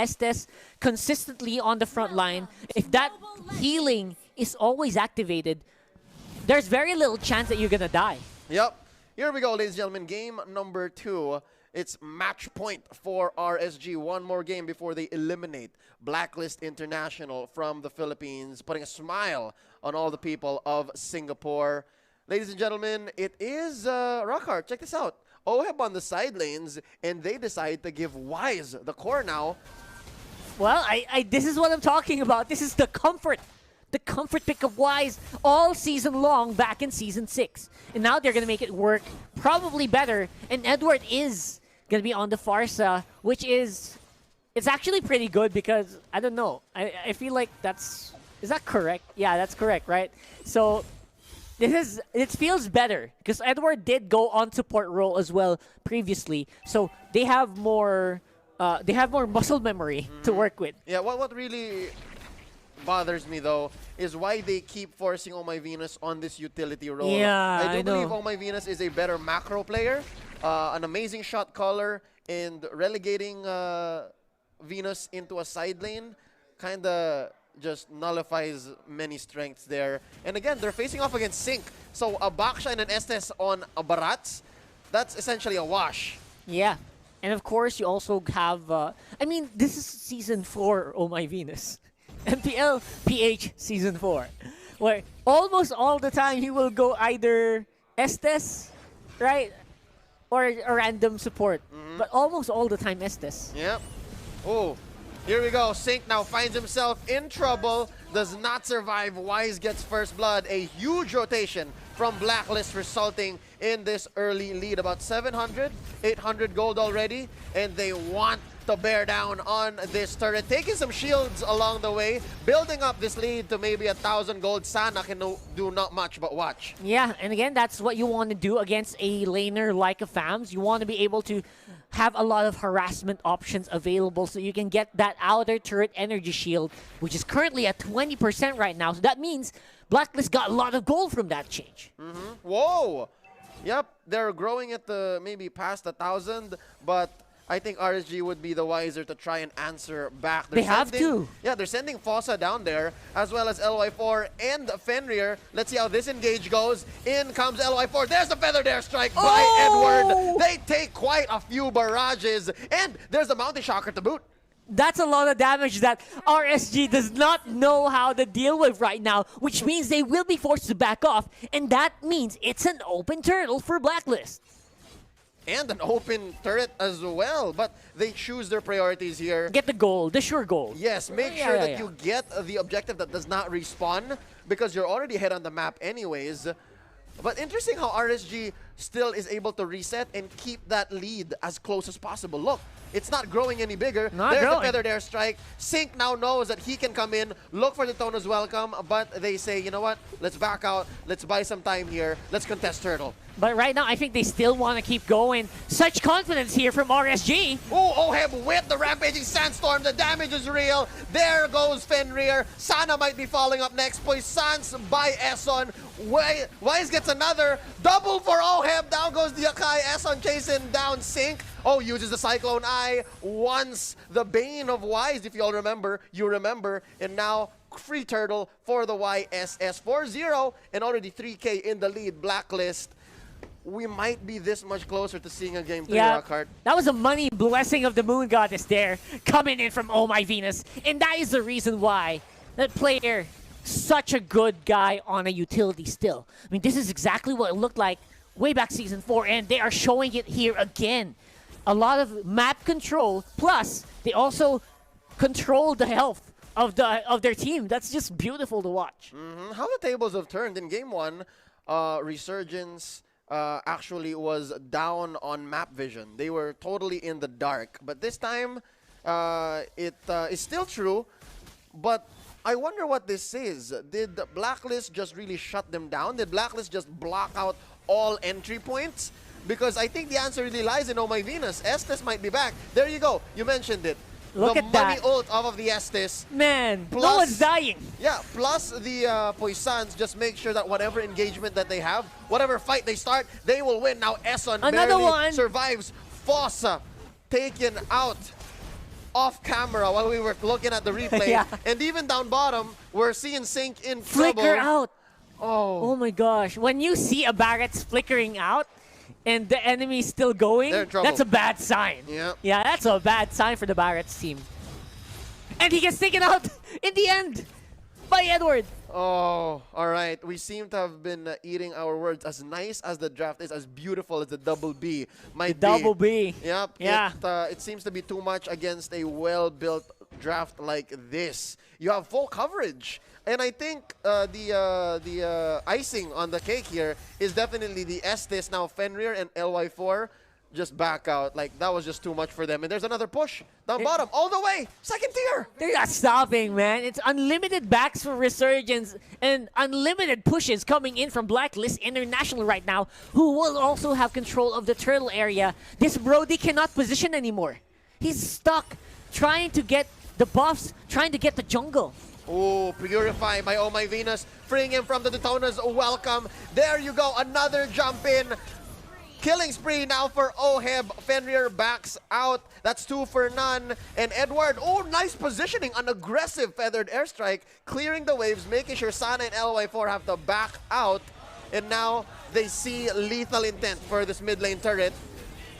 Estes consistently on the front line, if that healing is always activated, there's very little chance that you're gonna die. Yep. Here we go, ladies and gentlemen. Game number 2. It's match point for RSG. One more game before they eliminate Blacklist International from the Philippines, putting a smile on all the people of Singapore. Ladies and gentlemen, it is Rockhart. Check this out. OHEB on the side lanes, and they decide to give Wise the core now. Well, this is what I'm talking about. This is the comfort pick of Wise all season long back in Season 6. And now they're going to make it work probably better. And Edward is going to be on the Farsa, which is... It's actually pretty good because, I don't know, I feel like that's... Is that correct? Yeah, that's correct, right? So, it feels better because Edward did go on support role as well previously. So, they have more muscle memory to work with. Yeah, what really bothers me though is why they keep forcing Oh My Venus on this utility role. Yeah, I do believe Oh My Venus is a better macro player, an amazing shot caller, and relegating Venus into a side lane kind of just nullifies many strengths there. And again, they're facing off against Sync, so a Baksha and an Estes on a Barats, that's essentially a wash. Yeah. And of course, you also have, I mean, this is Season 4, Oh My Venus. MPL PH Season 4. Where almost all the time he will go either Estes, right? Or a random support. But almost all the time Estes. Yep. Oh, here we go. Sync now finds himself in trouble. Does not survive. Wise gets first blood. A huge rotation from Blacklist resulting in this early lead. About 700, 800 gold already. And they want to bear down on this turret. Taking some shields along the way. Building up this lead to maybe 1,000 gold. Sana can do not much but watch. Yeah, and again, that's what you want to do against a laner like a FAMS. You want to be able to have a lot of harassment options available so you can get that outer turret energy shield, which is currently at 20% right now. So that means Blacklist got a lot of gold from that change. Whoa! Yep, they're growing it to maybe past 1,000, but I think RSG would be the wiser to try and answer back. They have to. Yeah, they're sending Fossa down there, as well as LY4 and Fenrir. Let's see how this engage goes. In comes LY4. There's the Feathered Airstrike by Edward. They take quite a few barrages, and there's the Mountain Shocker to boot. That's a lot of damage that RSG does not know how to deal with right now, which means they will be forced to back off, and that means it's an open turtle for Blacklist. And an open turret as well, but they choose their priorities here. Get the goal, the sure goal. Yes, make sure that you get the objective that does not respawn, because you're already ahead on the map anyways. But interesting how RSG still is able to reset and keep that lead as close as possible. Look, it's not growing any bigger. There's the Feathered Airstrike. Sync now knows that he can come in, look for the Tona's welcome, but they say, you know what, let's back out, let's buy some time here, let's contest Turtle. But right now, I think they still want to keep going. Such confidence here from RSG. Oh, OHEB with the Rampaging Sandstorm. The damage is real. There goes Fenrir. Sana might be falling up next. Poissance by Esson. Wise gets another. Double for OHEB. Down goes the Akai. Esson chasing down Sync. Oh, uses the Cyclone Eye. Once the Bane of Wise, if you all remember, you remember. And now free turtle for the YSS 4-0 and already 3K in the lead. Blacklist. We might be this much closer to seeing a game 3, Rockhart. That was a money blessing of the Moon Goddess there, coming in from Oh My Venus. And that is the reason why that player, such a good guy on a utility still. I mean, this is exactly what it looked like way back Season 4, and they are showing it here again. A lot of map control, plus they also control the health of their team. That's just beautiful to watch. How the tables have turned in Game 1, Resurgence actually was down on map vision. They were totally in the dark. But this time, it is still true. But I wonder what this is. Did Blacklist just really shut them down? Did Blacklist just block out all entry points? Because I think the answer really lies in Oh My Venus. Estes might be back. There you go. You mentioned it. Look the at that. money ult off of the Estes. Man, plus, no one's dying. Yeah, plus the Poissons just make sure that whatever engagement that they have, whatever fight they start, they will win. Now Esson barely survives. Fossa taken out. off camera while we were looking at the replay. Yeah. And even down bottom, we're seeing Sync in Flicker trouble. out. Oh. Oh my gosh. When you see a Barrett's flickering out and the enemy's still going, They're in trouble. that's a bad sign. Yeah. Yeah, that's a bad sign for the Barrett's team. And he gets taken out in the end by Edward. Oh, all right. We seem to have been eating our words. As nice as the draft is, as beautiful as the double B might be. Double B. Yep. Yeah. It seems to be too much against a well-built draft like this. You have full coverage. And I think the icing on the cake here is definitely the Estes, now Fenrir and LY4 just back out. Like, that was just too much for them. And there's another push down bottom, all the way, second tier. They're not stopping, man. It's unlimited backs for Resurgence and unlimited pushes coming in from Blacklist International right now, who will also have control of the turtle area. This Brody cannot position anymore. He's stuck trying to get the buffs, trying to get the jungle. Oh, Purify by Oh My Venus, freeing him from the Daytona's welcome. There you go, another jump in. Killing spree now for Oheb. Fenrir backs out. That's 2 for none. And Edward, oh, nice positioning. An aggressive feathered airstrike, clearing the waves, making sure Sana and LY4 have to back out. And now they see lethal intent for this mid lane turret.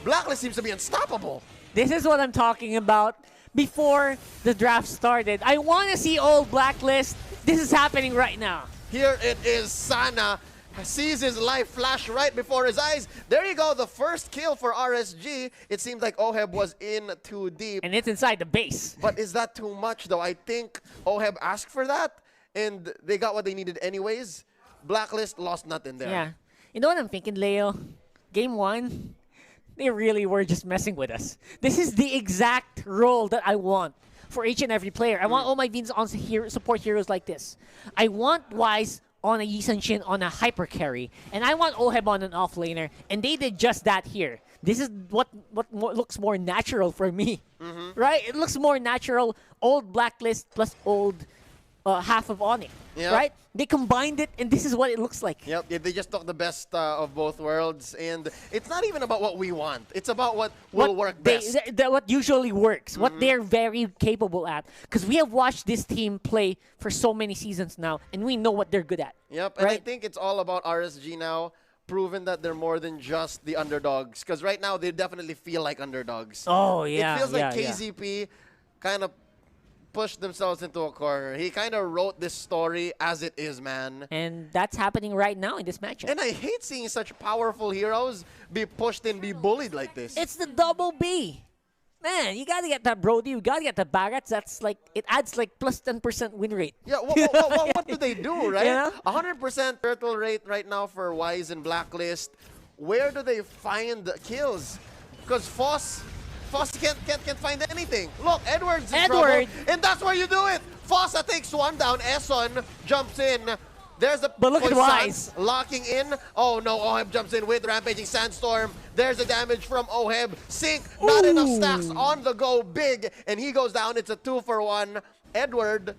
Blacklist seems to be unstoppable. This is what I'm talking about. Before the draft started, I want to see old Blacklist. This is happening right now. Here it is, Sana sees his life flash right before his eyes. There you go, the first kill for RSG. It seems like Oheb was in too deep. And it's inside the base. But is that too much, though? I think Oheb asked for that, and they got what they needed anyways. Blacklist lost nothing there. Yeah. You know what I'm thinking, Leo? Game 1, they really were just messing with us. This is the exact role that I want for each and every player. I want all my Veens on support heroes like this. I want Wise on a XINNN on a hyper carry, and I want Oheb on an offlaner, and they did just that here. This is what looks more natural for me, right? It looks more natural. Old Blacklist plus old half of Onyx, right? They combined it, and this is what it looks like. Yep, they just took the best of both worlds, and it's not even about what we want. It's about what will work best. What usually works, what they're very capable at. Because we have watched this team play for so many seasons now, and we know what they're good at. Yep, and I think it's all about RSG now, proving that they're more than just the underdogs. Because right now, they definitely feel like underdogs. Oh, yeah. It feels like KZP kind of pushed themselves into a corner. He kind of wrote this story as it is, man. And that's happening right now in this matchup. And I hate seeing such powerful heroes be pushed and be bullied like this. It's the double B. Man, you gotta get that Brody. You gotta get the Barretts. That's like, it adds like plus 10% win rate. Yeah, what do they do, right? Yeah. 100% turtle rate right now for Wise and Blacklist. Where do they find the kills? Because Foss can't find anything. Look, Edward's in trouble, and that's where you do it. Fossa takes one down. Esson jumps in. There's the but look at Wise locking in. Oh no, Oheb jumps in with Rampaging Sandstorm. There's the damage from Oheb. Sync, not enough stacks on the go. Big, and he goes down. It's a 2 for 1. Edward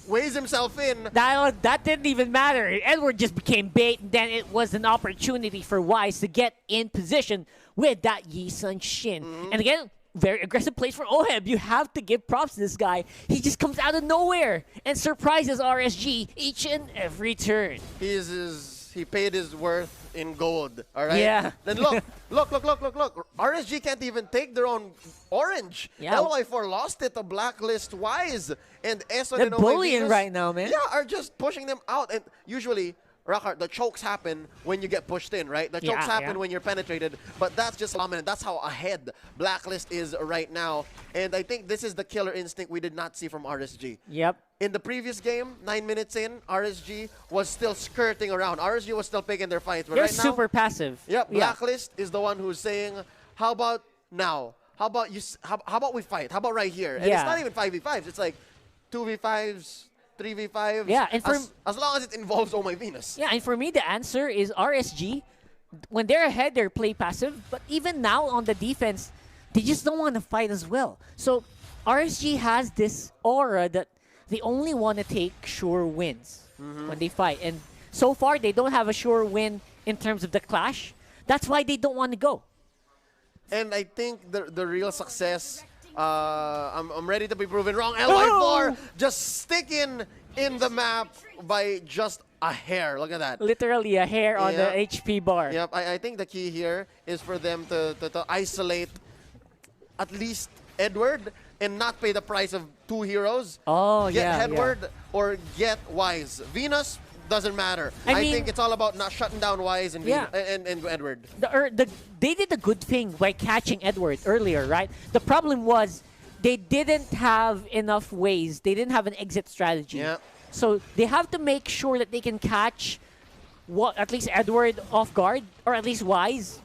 weighs himself in. That didn't even matter. Edward just became bait, and then it was an opportunity for Wise to get in position with that XINNN. And again, very aggressive plays for Oheb. You have to give props to this guy. He just comes out of nowhere and surprises RSG each and every turn. He paid his worth in gold, all right? Yeah. Then look. RSG can't even take their own orange. Yeah. LY4 lost it to Blacklist Wise. And Esson They're and bullying right now, man. Yeah, are just pushing them out. And usually, Rockhart, the chokes happen when you get pushed in, right? The chokes happen when you're penetrated, but that's just dominant. That's how ahead Blacklist is right now. And I think this is the killer instinct we did not see from RSG. Yep. In the previous game, 9 minutes in, RSG was still skirting around. RSG was still picking their fights. But They're right now, super passive. Yep, Blacklist is the one who's saying, how about now? How about we fight? How about right here? And it's not even 5v5s. It's like 2v5s, 3v5s. Yeah, and as long as it involves Oh My Venus. Yeah, and for me, the answer is RSG. When they're ahead, they're play passive. But even now on the defense, they just don't want to fight as well. So RSG has this aura that they only want to take sure wins when they fight. And so far, they don't have a sure win in terms of the clash. That's why they don't want to go. And I think the real success I'm ready to be proven wrong. LY4 just sticking in the map by just a hair. Look at that. Literally a hair on the HP bar. Yep, I think the key here is for them to isolate at least Edward and not pay the price of 2 heroes. Oh, get yeah. Edward or get Wise. Venus doesn't matter. I mean, think it's all about not shutting down Wise and, and Edward. They did a good thing by catching Edward earlier, right? The problem was they didn't have enough ways. They didn't have an exit strategy. Yeah. So they have to make sure that they can catch at least Edward off guard, or at least Wise,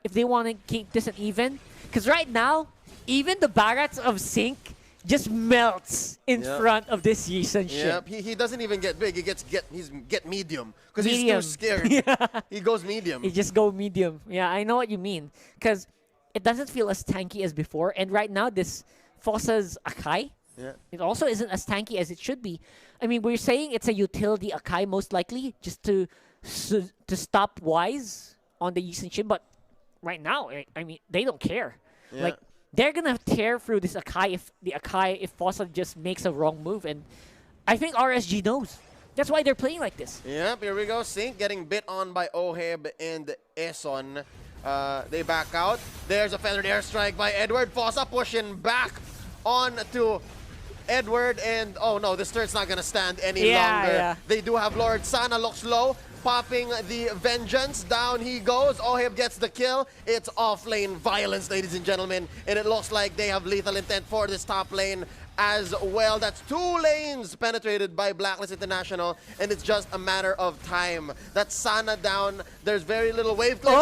if they want to keep this an even. Because right now, even the Barats of Sync just melts in front of this Yi-Sun ship. Yep, he doesn't even get big. He he's get medium because he's too scared. He goes medium. He just go medium. Yeah, I know what you mean. Because it doesn't feel as tanky as before. And right now, this Fosa's Akai, it also isn't as tanky as it should be. I mean, we're saying it's a utility Akai most likely, just to stop Wise on the Yi-Sun ship. But right now, I mean, they don't care. Yeah. Like, they're gonna tear through this Akai if Fosa just makes a wrong move, and I think RSG knows. That's why they're playing like this. Yep, here we go. Sync getting bit on by Oheb and Eson. They back out. There's a feathered airstrike by Edward. Fosa pushing back on to Edward, and oh no, this turn's not gonna stand any longer. Yeah. They do have Lord. Sana looks low, popping the Vengeance. Down he goes. Oheb gets the kill. It's off-lane violence, ladies and gentlemen, and it looks like they have lethal intent for this top lane as well. That's 2 lanes penetrated by BLACKLIST International, and it's just a matter of time. That's Sana down. There's very little wave clear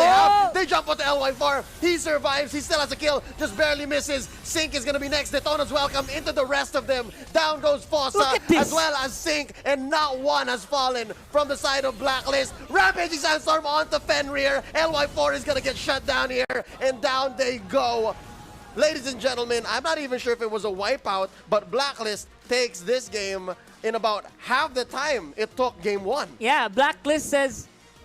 they jump onto LY4. He survives. He still has a kill. Just barely misses. Sync is going to be next. Detona's welcome into the rest of them. Down goes Fosa as well as Sync, and not one has fallen from the side of BLACKLIST. Rampaging Sandstorm onto Fenrir. LY4 is going to get shut down here, and down they go. Ladies and gentlemen, I'm not even sure if it was a wipeout, but BLACKLIST takes this game in about half the time it took game 1. Yeah, BLACKLIST says,